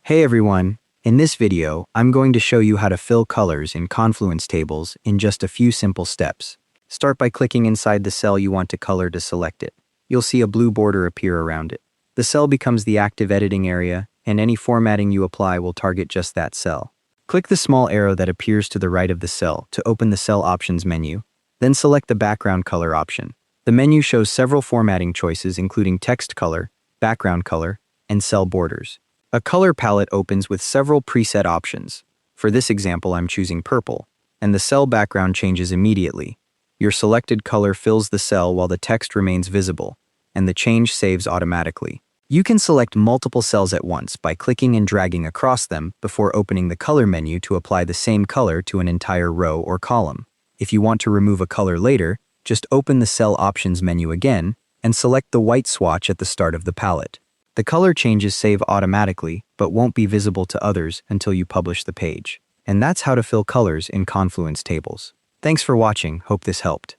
Hey everyone, in this video, I'm going to show you how to fill colors in Confluence tables in just a few simple steps. Start by clicking inside the cell you want to color to select it. You'll see a blue border appear around it. The cell becomes the active editing area, and any formatting you apply will target just that cell. Click the small arrow that appears to the right of the cell to open the Cell Options menu, then select the background color option. The menu shows several formatting choices including text color, background color, and cell borders. A color palette opens with several preset options. For this example, I'm choosing purple, and the cell background changes immediately. Your selected color fills the cell while the text remains visible, and the change saves automatically. You can select multiple cells at once by clicking and dragging across them before opening the color menu to apply the same color to an entire row or column. If you want to remove a color later, just open the Cell Options menu again and select the white swatch at the start of the palette. The color changes save automatically, but won't be visible to others until you publish the page. And that's how to fill colors in Confluence tables. Thanks for watching, hope this helped.